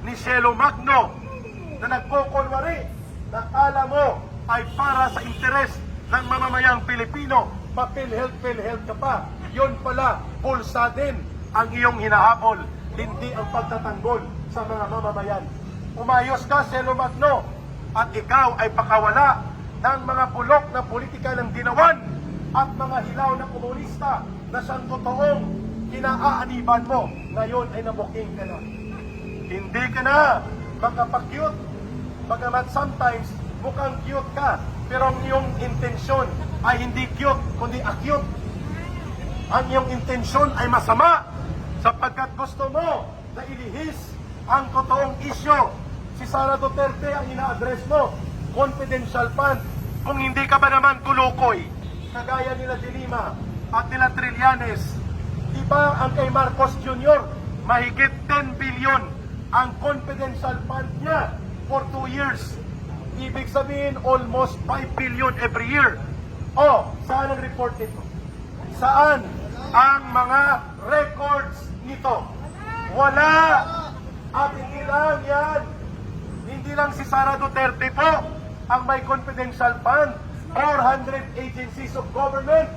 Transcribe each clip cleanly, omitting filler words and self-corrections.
ni Cielo Magno na nagkukunwari na kala mo ay para sa interes ng mamamayang Pilipino, pa-PhilHealth ka pa. Yun pala, bulsa din ang iyong hinahabol, hindi ang pagtatanggol sa mga mamamayan. Umayos ka, Cielo Magno, at ikaw ay pakawala ng mga bulok na politika ng ginawan at mga hilaw na komunista na siyang totoong kinaaaniban mo. Ngayon ay nabuking ka na. Hindi ka na makapakyut. Bagamat sometimes mukhang cute ka, pero ang iyong intensyon ay hindi cute, kundi acute. Ang iyong intensyon ay masama sapagkat gusto mo na ilihis ang totoong isyo. Si Sara Duterte ang ina-address mo, confidential fund. Kung hindi ka ba naman tulukoy, kagaya nila De Lima at nila Trillanes, diba ang kay Marcos Jr., mahigit 10 billion ang confidential fund niya for 2 years. Ibig sabihin, almost 5 billion every year. O, saan ang report nito? Saan ang mga records nito? Wala! At hindi lang yan. Hindi lang si Sara Duterte po ang may confidential fund. 400 agencies of government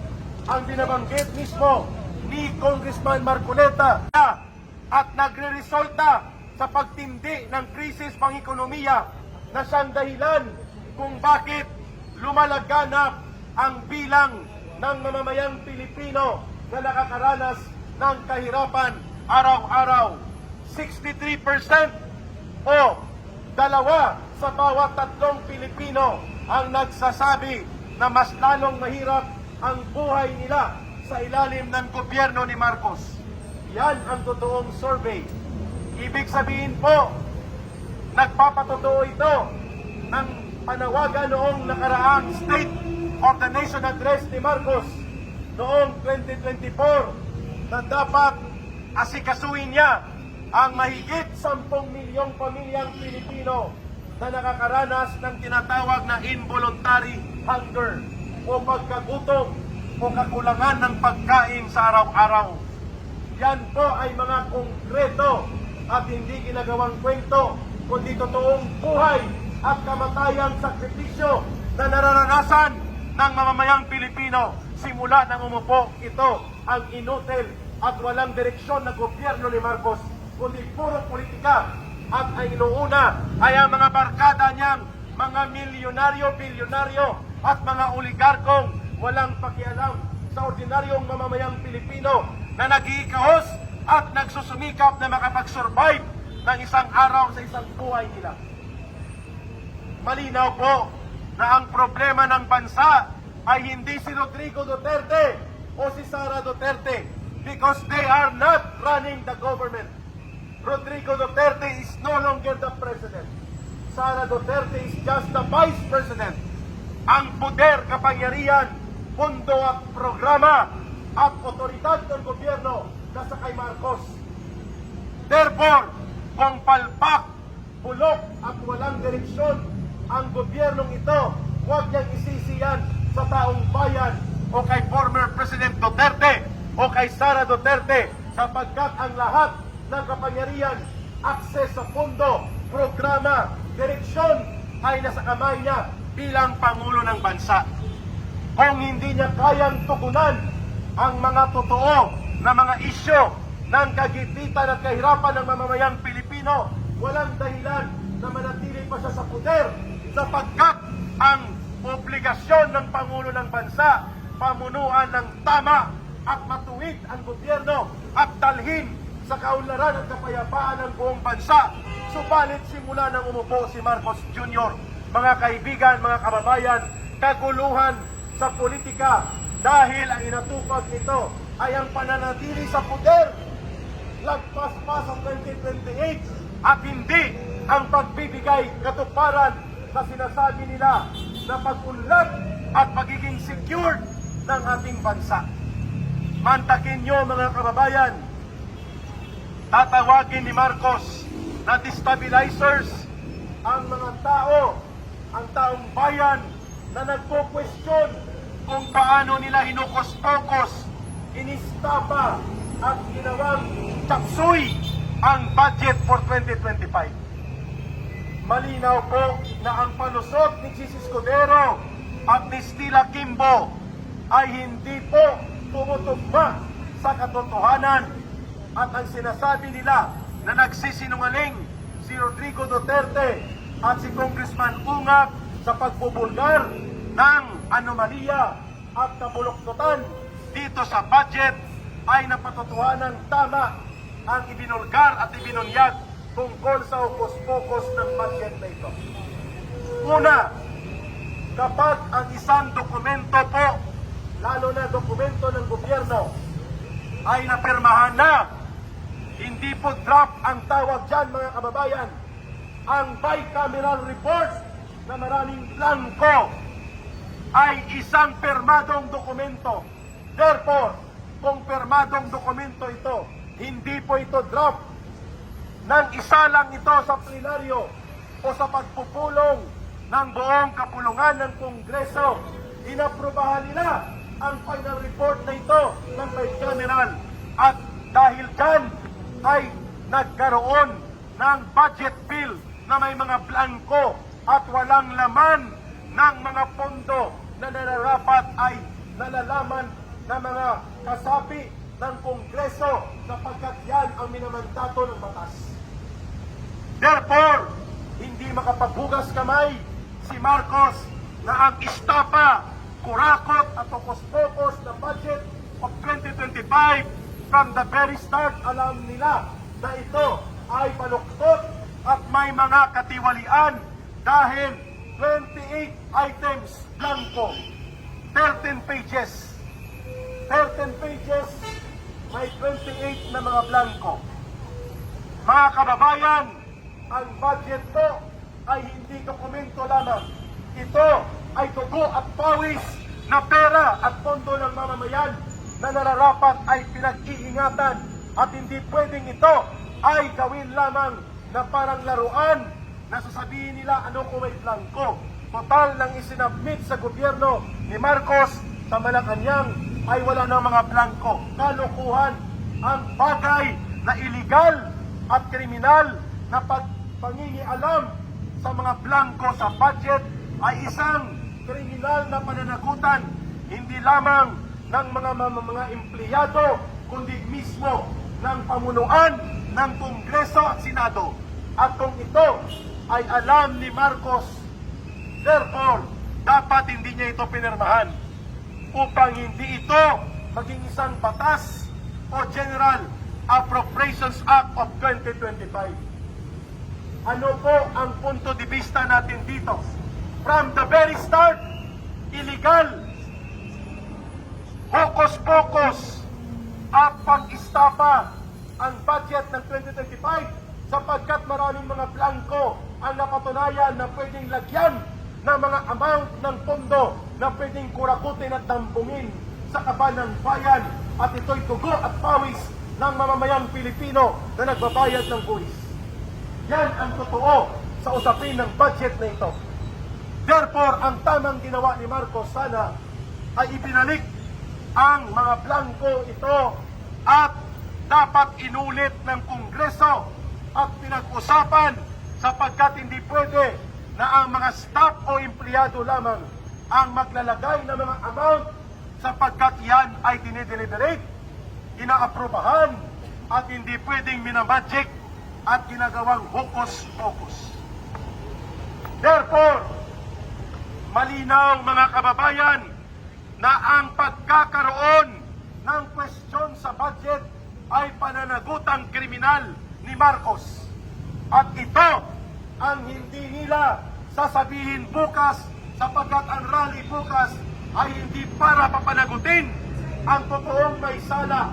ang binabanggit mismo ni Congressman Marcoleta at nagre-resulta sa pagtindi ng krisis pang-ekonomiya na siyang dahilan kung bakit lumalaganap ang bilang ng mamamayang Pilipino na nakakaranas ng kahirapan araw-araw. 63% o 2 sa bawat 3 Pilipino ang nagsasabi na mas lalong mahirap ang buhay nila sa ilalim ng gobyerno ni Marcos. Yan ang totoong survey. Ibig sabihin po, nagpapatotoo ito ng panawagan noong nakaraang State of the Nation Address ni Marcos noong 2024 na dapat asikasuhin niya ang mahigit 10 milyong pamilyang Pilipino na nakakaranas ng tinatawag na involuntary hunger o pagkagutom o kakulangan ng pagkain sa araw-araw. Yan po ay mga konkreto at hindi ginagawang kwento, kundi totoong buhay at kamatayang sakripisyo na nararanasan ng mamamayang Pilipino simula nang umupo ito ang inutil at walang direksyon na gobyerno ni Marcos, kundi puro politika. At ang inuuna ay ang mga barkada niyang mga milyonaryo, bilyonaryo at mga oligarkong walang pakialam sa ordinaryong mamamayang Pilipino na nag-iikahos at nagsusumikap na makapag-survive ng isang araw sa isang buhay nila. Malinaw po na ang problema ng bansa ay hindi si Rodrigo Duterte o si Sara Duterte because they are not running the government. Rodrigo Duterte is no longer the president. Sara Duterte is just the vice president. Ang poder, kapangyarihan, pundo at programa at otoridad ng gobyerno nasa kay Marcos. Therefore, kung palpak, bulok at walang direksyon ang gobyernong ito, huwag niyang isisiyan sa taong bayan o kay former President Duterte o kay Sara Duterte sapagkat ang lahat ng kapangyarihan, akses sa pondo, programa, direksyon ay nasa kamay niya bilang Pangulo ng Bansa. Kung hindi niya kayang tugunan ang mga totoo na mga isyo ng kagipitan at kahirapan ng mamamayang Pilipino, walang dahilan na manatili pa siya sa poder sapagkat ang obligasyon ng Pangulo ng Bansa, pamunuan ng tama at matuwid ang gobyerno at dalhin sa kaunlaran at kapayapaan ng buong bansa. Subalit simula nang umupo si Marcos Jr., mga kaibigan, mga kababayan, kaguluhan sa politika dahil ang inatupag nito ay ang pananatili sa poder lagpas pa sa 2028 at hindi ang pagbibigay katuparan na sinasabi nila na pag-unlad at pagiging secured ng ating bansa. Mantakin nyo mga kababayan, tatawagin ni Marcos na destabilizers ang mga tao, ang taong bayan na nagpo-question kung paano nila hinukos-pokos, inistapa at ginawang tapsoy ang budget for 2025. Malinaw po na ang palusot ni Chis Escudero at ni Stella Kimbo ay hindi po tumutugma sa katotohanan at ang sinasabi nila na nagsisinungaling si Rodrigo Duterte at si Congressman Ungab sa pagbubulgar ng anomalya at kabuloktotan dito sa budget ay napatotohanan tama ang ibinulgar at ibinunyag tungkol sa ukos-pokos ng budget na ito. Una, kapag ang isang dokumento po, lalo na dokumento ng gobyerno, ay napirmahan na, hindi po draft ang tawag dyan mga kababayan, ang bicameral report na maraming blanco ay isang permadong dokumento. Therefore, kung permadong dokumento ito, hindi po ito draft ng isa lang ito sa plenaryo o sa pagpupulong ng buong kapulungan ng Kongreso. Inaprubahan nila ang final report na ito ng bicameral at dahil dyan ay nagkaroon ng budget bill na may mga blanco at walang laman ng mga pondo na nararapat ay nalalaman ng mga kasapi ng Kongreso sapagkat yan ang minamandato ng batas. Therefore, hindi makapaghugas kamay si Marcos na ang istapa, kurakot at okos-pokos na budget of 2025 from the very start alam nila na ito ay paluktot at may mga katiwalian dahil 28 items blanco, 13 pages. 13 pages, may 28 na mga blanco. Mga kababayan, ang budget po ay hindi dokumento lamang. Ito ay dugo at pawis na pera at pondo ng mamamayan na nararapat ay pinag-iingatan at hindi pwedeng ito ay gawin lamang na parang laruan na sasabihin nila ano kung may blanco. Total nang isinabmit sa gobyerno ni Marcos sa Malacanang ay wala ng mga blanco. Kalokohan ang bagay na illegal at kriminal na pangingialam sa mga blanco sa budget ay isang kriminal na pananagutan hindi lamang ng mga empleyado kundi mismo ng pamunuan ng Kongreso at Senado. At kung ito ay alam ni Marcos, therefore, dapat hindi niya ito pinirmahan upang hindi ito maging isang batas o General Appropriations Act of 2025. Ano po ang punto de vista natin dito? From the very start, illegal, hocus-pocus at pag-istapa ang budget ng 2025 sapagkat maraming mga blanco ang napatunayan na pwedeng lagyan ng mga amount ng pondo na pwedeng kurakutin at dambungin sa kaban ng bayan at ito'y dugo at pawis ng mamamayang Pilipino na nagbabayad ng buwis. Yan ang totoo sa usapin ng budget na ito. Therefore, ang tamang ginawa ni Marcos sana ay ibinalik ang mga blanco ito at dapat inulit ng Kongreso at pinag-usapan sapagkat hindi pwede na ang mga staff o empleyado lamang ang maglalagay ng mga amount sapagkat yan ay dinideliberate, inaaprobahan at hindi pwedeng minamagic at ginagawang hocus-pocus. Therefore, malinaw mga kababayan na ang pagkakaroon ng kwestiyon sa budget ay pananagutang kriminal ni Marcos. At ito ang hindi nila sasabihin bukas sapagkat ang rally bukas ay hindi para papanagutin ang totoong may sala.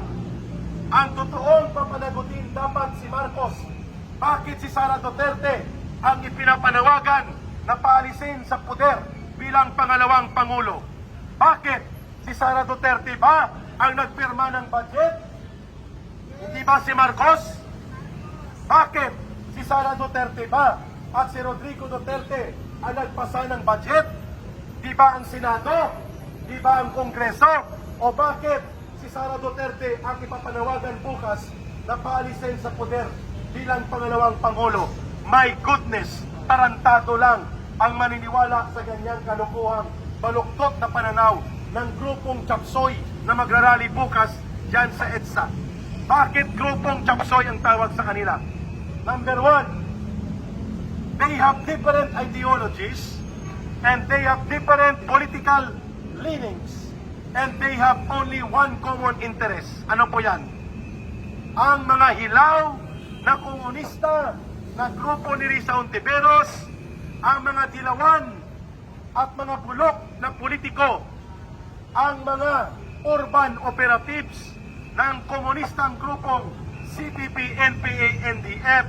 Ang totoong papanagutin dapat si Marcos. Bakit si Sara Duterte ang ipinapanawagan na paalisin sa poder bilang pangalawang Pangulo? Bakit si Sara Duterte ba ang nagpirma ng budget? Hindi ba si Marcos? Bakit si Sara Duterte ba at si Rodrigo Duterte ang nagpasa ng budget? Di ba ang Senado? Di ba ang Kongreso? O bakit si Sara Duterte ang ipapanawagan bukas na paalisin sa poder bilang pangalawang Pangulo. My goodness, tarantado lang ang maniniwala sa ganyang kalukuhang baluktot na pananaw ng grupong Chapsoy na magrarally bukas dyan sa EDSA. Bakit grupong Chapsoy ang tawag sa kanila? Number one, they have different ideologies and they have different political leanings and they have only one common interest. Ano po yan? Ang mga hilaw na komunista na grupo ni Risa Hontiveros, ang mga dilawan at mga bulok na politiko, ang mga urban operatives ng komunistang grupong CPP, NPA, NDF,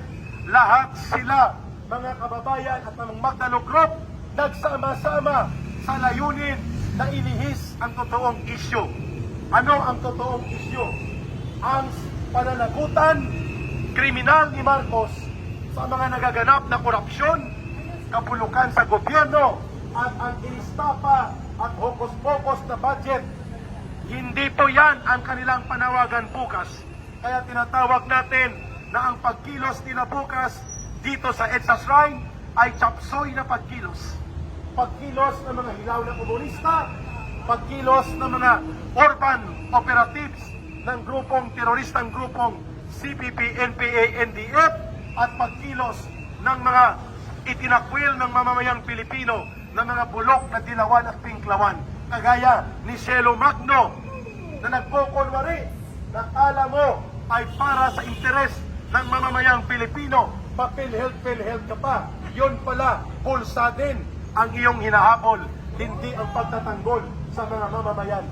lahat sila, mga kababayan at mga Magdalo Group, nagsama-sama sa layunin na ilihis ang totoong isyu. Ano ang totoong isyu? Ang pananagutan kriminal ni Marcos sa mga nagaganap na korupsyon, kapulukan sa gobyerno, at ang inistapa at hokus-pokus na budget. Hindi po yan ang kanilang panawagan bukas. Kaya tinatawag natin na ang pagkilos nila bukas dito sa EDSA Shrine ay Chapsoy na pagkilos. Pagkilos ng mga hilaw na komunista, pagkilos ng mga urban operatives ng teroristang grupong CPP, NPA, NDF, at pagkilos ng mga itinakwil ng mamamayang Pilipino na mga bulok na dilawan at pinklawan. Kagaya ni Cielo Magno na nagkukunwari na alam mo ay para sa interes ng mamamayang Pilipino, PhilHealth ka pa. Yun pala, bulsa din ang iyong hinahabol, hindi ang pagtatanggol sa mga mamamayan.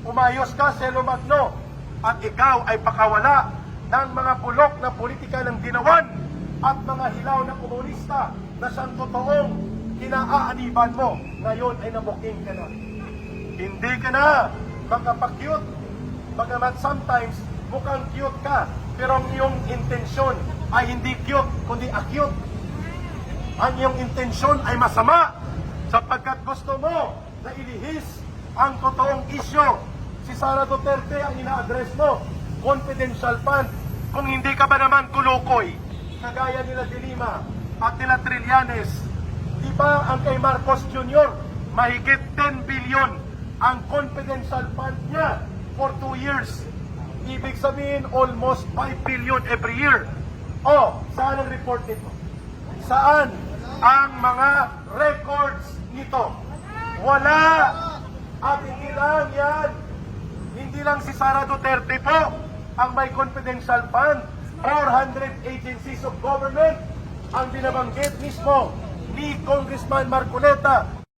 Umayos ka, Cielo Magno, at ikaw ay pakawala ng mga bulok na politika ng dinawan at mga hilaw na komunista na siyang totoong kinaaaniban mo. Ngayon ay nabuking ka na. Hindi ka na makapakyut. Bagamat sometimes mukhang cute ka, pero ang iyong intensyon ay hindi cute, kundi acute. Ang iyong intensyon ay masama sapagkat gusto mo na ilihis ang totoong isyo. Si Sara Duterte ang ina-address mo, confidential fund. Kung hindi ka ba naman kulukoy, kagaya nila De Lima at nila Trillanes, di ba ang kay Marcos Jr., mahigit 10 billion ang confidential fund niya for 2 years. Ibig sabihin, almost 5 billion every year. O, saan ang report nito? Saan ang mga records nito? Wala! At hindi lang yan. Hindi lang si Sara Duterte po ang may confidential fund. 400 agencies of government ang binabanggit mismo ni Congressman Marcoleta